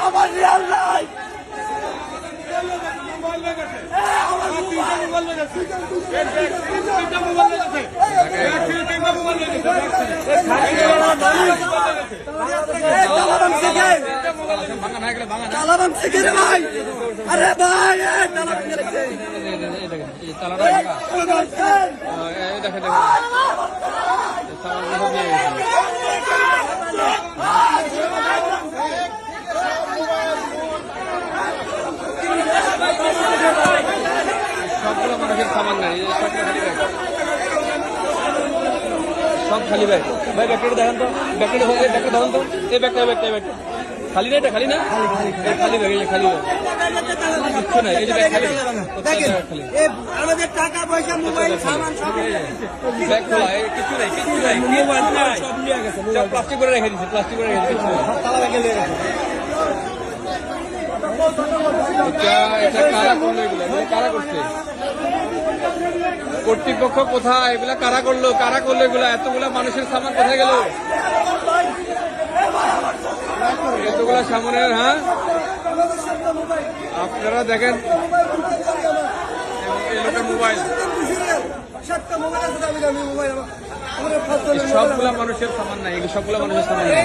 আমার রিয়াল নাই ভাই আরে ভাই সবগুলো মানুষের সামান নাই, সব খালি ব্যাগ। ভাই ব্যাগটা দেখান তো, ব্যাগটা দেখান তো, এই ব্যাগটা খালি না, এটা খালি না, খালি ব্যাগ, এই খালি ব্যাগ, কিচ্ছু নাই, এই যে ব্যাগ খালি, আমাদের টাকা পয়সা মোবাইল সামান সব ব্যাগ খোলা, কিছু নাই, মোবাইল নাই, সব প্লাস্টিক করে রেখে দিচ্ছে, কিছু নাই। এটা কারা করলো এগুলো, কারা করছে? কর্তৃপক্ষ কোথায়? এগুলা কারা করলো এগুলা? এতগুলা মানুষের সামান কোথায় গেল? এতগুলা সামনের, হ্যাঁ আপনারা দেখেন মোবাইল, সবগুলা মানুষের সামান নাই, সবগুলা মানুষের সামান নাই।